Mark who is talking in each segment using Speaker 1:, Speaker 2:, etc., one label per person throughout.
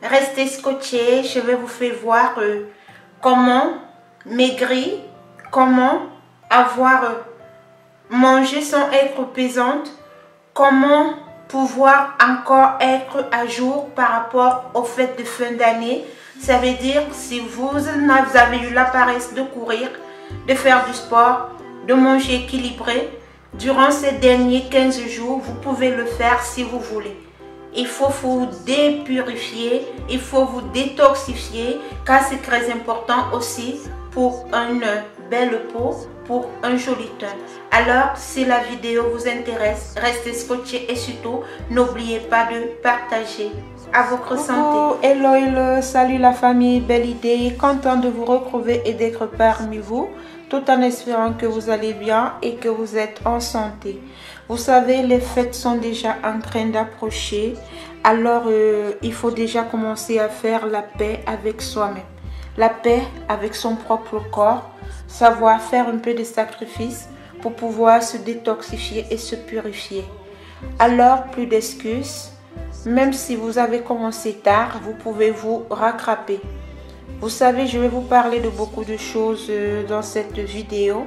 Speaker 1: Restez scotchés, je vais vous faire voir comment maigrir, comment avoir mangé sans être pesante, comment pouvoir encore être à jour par rapport aux fêtes de fin d'année. Ça veut dire si vous avez eu la paresse de courir, de faire du sport, de manger équilibré, durant ces derniers 15 jours, vous pouvez le faire si vous voulez. Il faut vous dépurifier, il faut vous détoxifier car c'est très important aussi pour une belle peau, pour un joli teint. Alors, si la vidéo vous intéresse, restez scotchés et surtout, n'oubliez pas de partager. À votre santé. Hello, hello, salut la famille, belle idée, content de vous retrouver et d'être parmi vous, tout en espérant que vous allez bien et que vous êtes en santé. Vous savez, les fêtes sont déjà en train d'approcher, alors il faut déjà commencer à faire la paix avec soi-même. La paix avec son propre corps, savoir faire un peu de sacrifice pour pouvoir se détoxifier et se purifier. Alors, plus d'excuses, même si vous avez commencé tard, vous pouvez vous rattraper. Vous savez, je vais vous parler de beaucoup de choses dans cette vidéo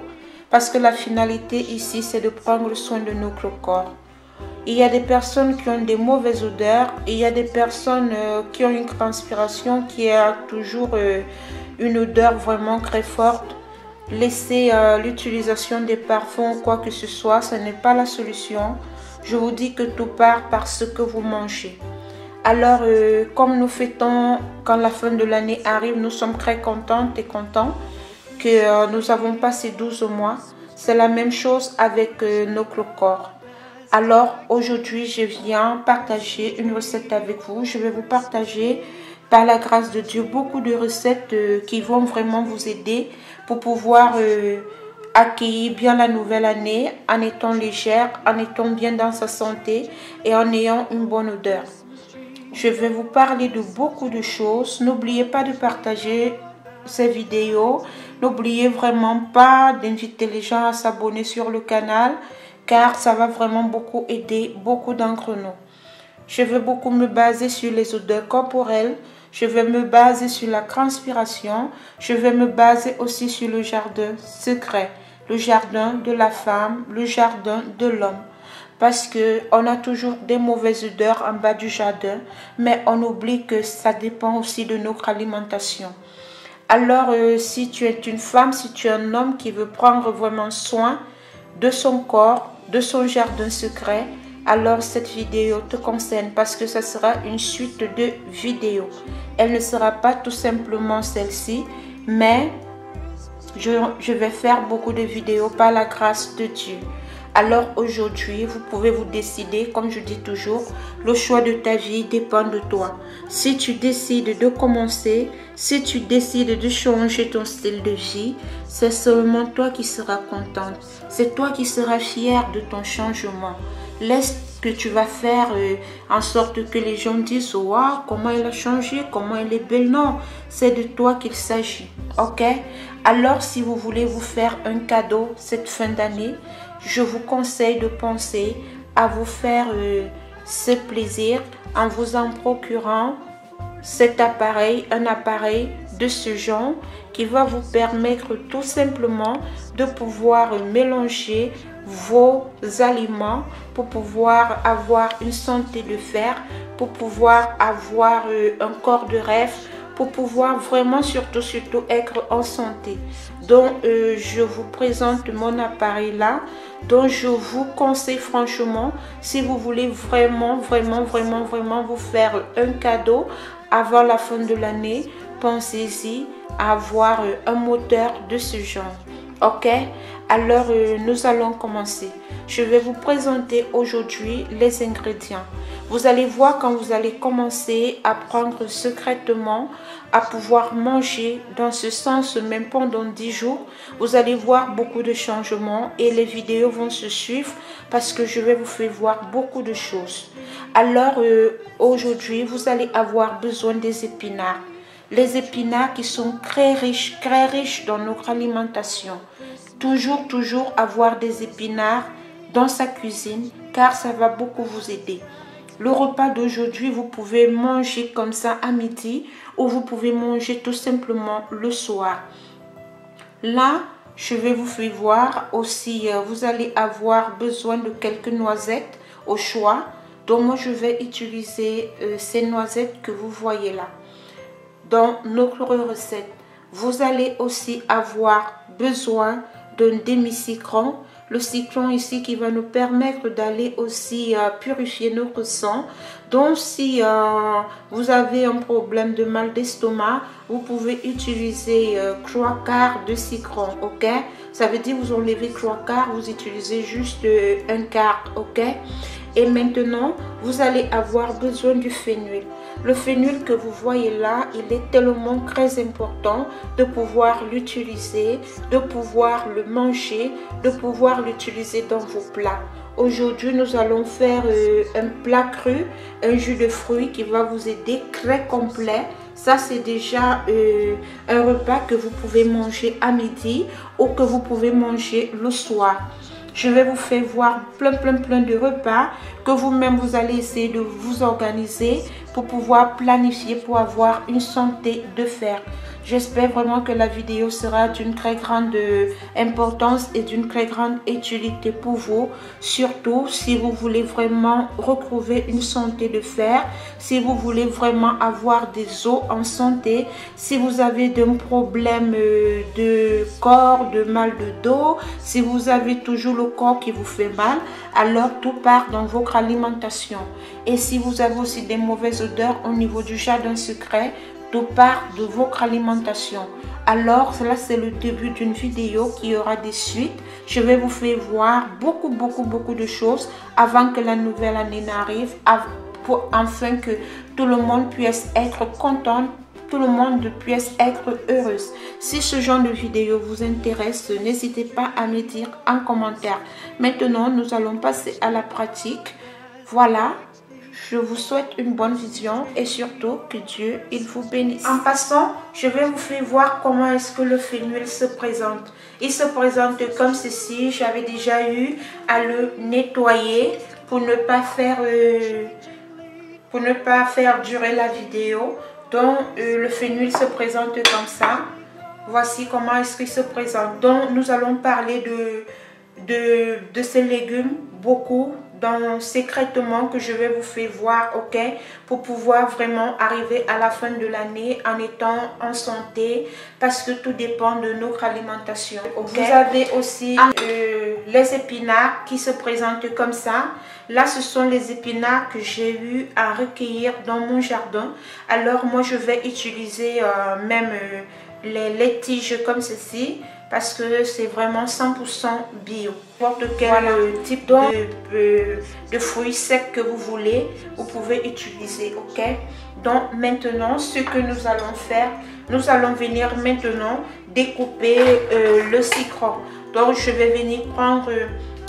Speaker 1: parce que la finalité ici, c'est de prendre soin de notre corps. Il y a des personnes qui ont des mauvaises odeurs, il y a des personnes qui ont une transpiration qui a toujours une odeur vraiment très forte. Laisser l'utilisation des parfums ou quoi que ce soit, ce n'est pas la solution. Je vous dis que tout part par ce que vous mangez. Alors, comme nous fêtons quand la fin de l'année arrive, nous sommes très contentes et contents que nous avons passé 12 mois. C'est la même chose avec notre corps. Alors, aujourd'hui, je viens partager une recette avec vous. Je vais vous partager, par la grâce de Dieu, beaucoup de recettes qui vont vraiment vous aider pour pouvoir accueillir bien la nouvelle année en étant légère, en étant bien dans sa santé et en ayant une bonne odeur. Je vais vous parler de beaucoup de choses. N'oubliez pas de partager ces vidéos. N'oubliez vraiment pas d'inviter les gens à s'abonner sur le canal car ça va vraiment beaucoup aider beaucoup d'entre nous. Je vais beaucoup me baser sur les odeurs corporelles. Je vais me baser sur la transpiration. Je vais me baser aussi sur le jardin secret, le jardin de la femme, le jardin de l'homme. Parce qu'on a toujours des mauvaises odeurs en bas du jardin, mais on oublie que ça dépend aussi de notre alimentation. Alors, si tu es une femme, si tu es un homme qui veut prendre vraiment soin de son corps, de son jardin secret, alors cette vidéo te concerne parce que ça sera une suite de vidéos. Elle ne sera pas tout simplement celle-ci, mais je vais faire beaucoup de vidéos par la grâce de Dieu. Alors aujourd'hui, vous pouvez vous décider, comme je dis toujours, le choix de ta vie dépend de toi. Si tu décides de commencer, si tu décides de changer ton style de vie, c'est seulement toi qui seras contente. C'est toi qui seras fière de ton changement. Laisse que tu vas faire en sorte que les gens disent « Waouh, comment elle a changé, comment elle est belle ». Non, c'est de toi qu'il s'agit, ok? Alors, si vous voulez vous faire un cadeau cette fin d'année, je vous conseille de penser à vous faire ce plaisir en vous en procurant cet appareil, un appareil de ce genre qui va vous permettre tout simplement de pouvoir mélanger vos aliments pour pouvoir avoir une santé de fer, pour pouvoir avoir un corps de rêve, pour pouvoir vraiment surtout être en santé. Donc je vous présente mon appareil là, donc je vous conseille franchement, si vous voulez vraiment vous faire un cadeau avant la fin de l'année, pensez-y à avoir un moteur de ce genre. Ok, alors nous allons commencer. Je vais vous présenter aujourd'hui les ingrédients. Vous allez voir quand vous allez commencer à prendre secrètement, à pouvoir manger dans ce sens même pendant 10 jours. Vous allez voir beaucoup de changements et les vidéos vont se suivre parce que je vais vous faire voir beaucoup de choses. Alors aujourd'hui, vous allez avoir besoin des épinards. Les épinards qui sont très riches dans notre alimentation. Toujours avoir des épinards dans sa cuisine car ça va beaucoup vous aider. Le repas d'aujourd'hui, vous pouvez manger comme ça à midi ou vous pouvez manger tout simplement le soir. Là, je vais vous faire voir aussi, vous allez avoir besoin de quelques noisettes au choix. Donc moi, je vais utiliser ces noisettes que vous voyez là. Dans notre recette, vous allez aussi avoir besoin d'un demi-citron. Le citron ici qui va nous permettre d'aller aussi purifier notre sang. Donc si vous avez un problème de mal d'estomac, vous pouvez utiliser 3/4 de citron, ok? Ça veut dire vous enlevez 3/4, vous utilisez juste 1/4, ok? Et maintenant, vous allez avoir besoin du fenouil. Le fenouil que vous voyez là, il est tellement très important de pouvoir l'utiliser, de pouvoir le manger, de pouvoir l'utiliser dans vos plats. Aujourd'hui, nous allons faire un plat cru, un jus de fruits qui va vous aider, très complet. Ça, c'est déjà un repas que vous pouvez manger à midi ou que vous pouvez manger le soir. Je vais vous faire voir plein de repas que vous-même vous allez essayer de vous organiser pour pouvoir planifier, pour avoir une santé de fer. J'espère vraiment que la vidéo sera d'une très grande importance et d'une très grande utilité pour vous. Surtout si vous voulez vraiment retrouver une santé de fer, si vous voulez vraiment avoir des os en santé, si vous avez des problèmes de corps, de mal de dos, si vous avez toujours le corps qui vous fait mal, alors tout part dans votre alimentation. Et si vous avez aussi des mauvaises odeurs au niveau du jardin secret, tout part de votre alimentation. Alors cela c'est le début d'une vidéo qui aura des suites. Je vais vous faire voir beaucoup de choses avant que la nouvelle année n'arrive, pour enfin que tout le monde puisse être content, tout le monde puisse être heureuse. Si ce genre de vidéo vous intéresse, n'hésitez pas à me dire en commentaire. Maintenant nous allons passer à la pratique. Voilà. Je vous souhaite une bonne vision et surtout que Dieu il vous bénisse. En passant, je vais vous faire voir comment est-ce que le fenouil se présente. Il se présente comme ceci. J'avais déjà eu à le nettoyer pour ne pas faire durer la vidéo. Donc le fenouil se présente comme ça. Voici comment est-ce qu'il se présente. Donc nous allons parler de ces légumes beaucoup secrètement que je vais vous faire voir, ok, pour pouvoir vraiment arriver à la fin de l'année en étant en santé, parce que tout dépend de notre alimentation, okay? Vous avez aussi les épinards qui se présentent comme ça. Là ce sont les épinards que j'ai eu à recueillir dans mon jardin. Alors moi je vais utiliser même les tiges comme ceci, parce que c'est vraiment 100% bio. N'importe quel type de fruits secs que vous voulez, vous pouvez utiliser, ok? Donc maintenant, ce que nous allons faire, nous allons venir maintenant découper le citron. Donc je vais venir prendre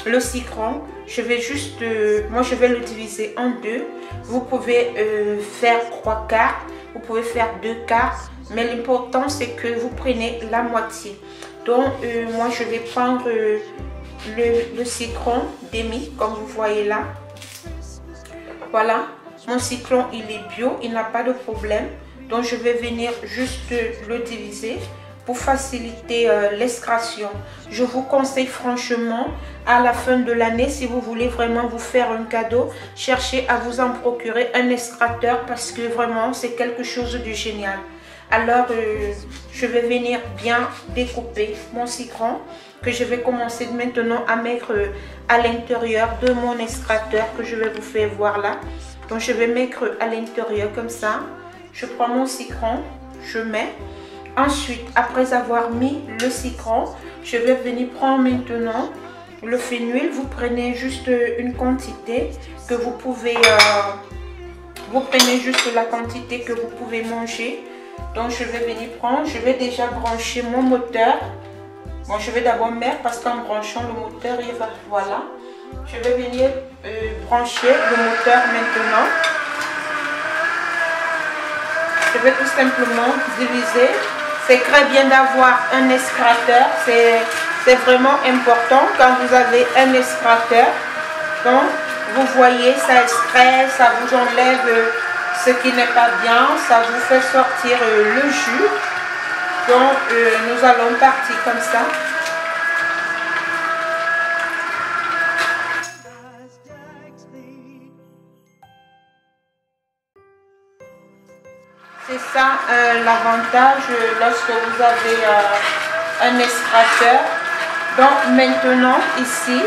Speaker 1: le citron. Je vais juste, moi je vais le diviser en deux. Vous pouvez faire 3/4, vous pouvez faire 2/4, mais l'important c'est que vous prenez la moitié. Donc moi je vais prendre le citron demi comme vous voyez là. Voilà, mon citron il est bio, il n'a pas de problème. Donc je vais venir juste le diviser pour faciliter l'extraction. Je vous conseille franchement à la fin de l'année, si vous voulez vraiment vous faire un cadeau, cherchez à vous en procurer un extracteur parce que vraiment c'est quelque chose de génial. Alors je vais venir bien découper mon citron que je vais commencer maintenant à mettre à l'intérieur de mon extracteur que je vais vous faire voir là. Donc je vais mettre à l'intérieur comme ça. Je prends mon citron, je mets. Ensuite, après avoir mis le citron, je vais venir prendre maintenant le fenouil. Vous prenez juste une quantité que vous pouvez, vous prenez juste la quantité que vous pouvez manger. Donc je vais venir prendre, je vais déjà brancher mon moteur. Bon, je vais d'abord mettre parce qu'en branchant le moteur, il va, voilà. Je vais venir brancher le moteur maintenant. Je vais tout simplement diviser. C'est très bien d'avoir un extracteur, c'est vraiment important quand vous avez un extracteur. Donc Vous voyez, ça extrait, ça vous enlève ce qui n'est pas bien, ça vous fait sortir le jus. Donc nous allons partir comme ça. C'est ça l'avantage lorsque vous avez un extracteur. Donc maintenant ici,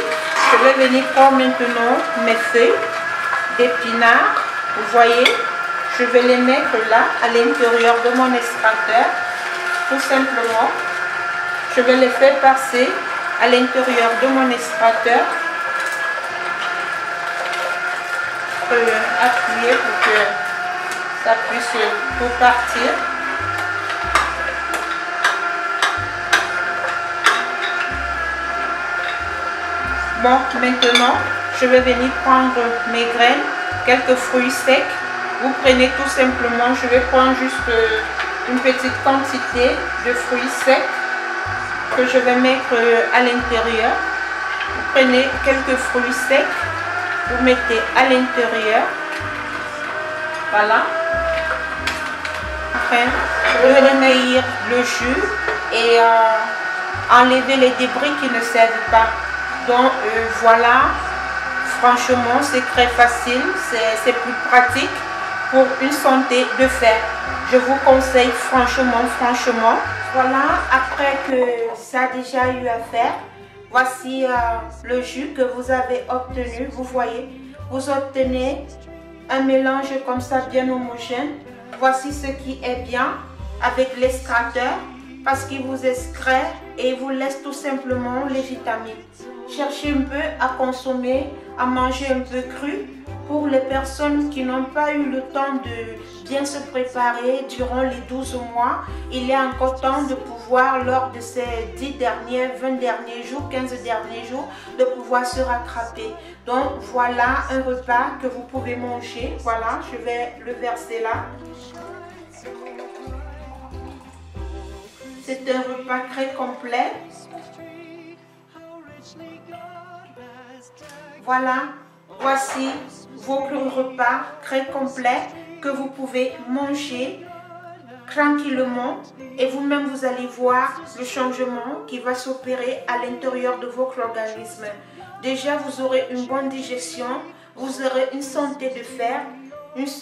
Speaker 1: je vais venir prendre maintenant mes feuilles d'épinards. Vous voyez, je vais les mettre là à l'intérieur de mon extracteur. Tout simplement, je vais les faire passer à l'intérieur de mon extracteur. Appuyer pour que ça puisse tout partir. Bon, maintenant, je vais venir prendre mes graines, quelques fruits secs. Vous prenez tout simplement, je vais prendre juste une petite quantité de fruits secs que je vais mettre à l'intérieur. Vous prenez quelques fruits secs, vous mettez à l'intérieur. Voilà. Après, je vais recueillir le jus et enlever les débris qui ne servent pas. Donc voilà, franchement c'est très facile, c'est plus pratique pour une santé de fer. Je vous conseille franchement. Voilà, après que ça a déjà eu à faire, voici le jus que vous avez obtenu. Vous voyez, vous obtenez un mélange comme ça bien homogène. Voici ce qui est bien avec l'extracteur parce qu'il vous extrait et il vous laisse tout simplement les vitamines. Cherchez un peu à consommer, à manger un peu cru. Pour les personnes qui n'ont pas eu le temps de bien se préparer durant les 12 mois, il est encore temps de pouvoir, lors de ces 10 derniers, 20 derniers jours, 15 derniers jours, de pouvoir se rattraper. Donc voilà un repas que vous pouvez manger. Voilà, je vais le verser là. C'est un repas très complet. Voilà, voici votre repas très complet que vous pouvez manger tranquillement et vous-même vous allez voir le changement qui va s'opérer à l'intérieur de votre organisme. Déjà, vous aurez une bonne digestion, vous aurez une santé de fer,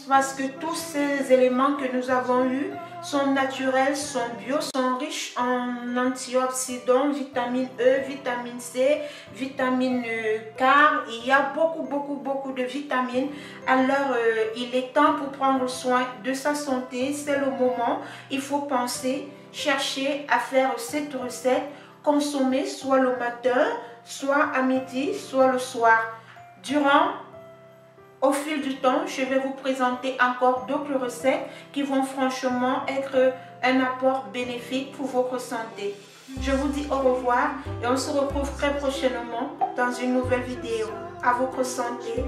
Speaker 1: parce que tous ces éléments que nous avons eus sont naturels, sont bio, sont riches en antioxydants, vitamine E, vitamine C, vitamine K. Il y a beaucoup de vitamines. Alors, il est temps pour prendre soin de sa santé. C'est le moment. Il faut penser, chercher à faire cette recette, consommer soit le matin, soit à midi, soit le soir. Au fil du temps, je vais vous présenter encore d'autres recettes qui vont franchement être un apport bénéfique pour votre santé. Je vous dis au revoir et on se retrouve très prochainement dans une nouvelle vidéo. À votre santé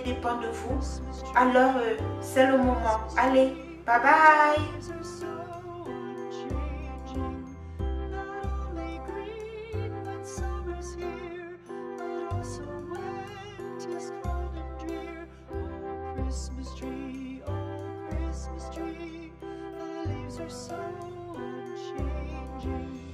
Speaker 1: dépend de vous. Alors, c'est le moment. Allez, bye bye!
Speaker 2: Christmas tree, oh Christmas tree, the leaves are so unchanging.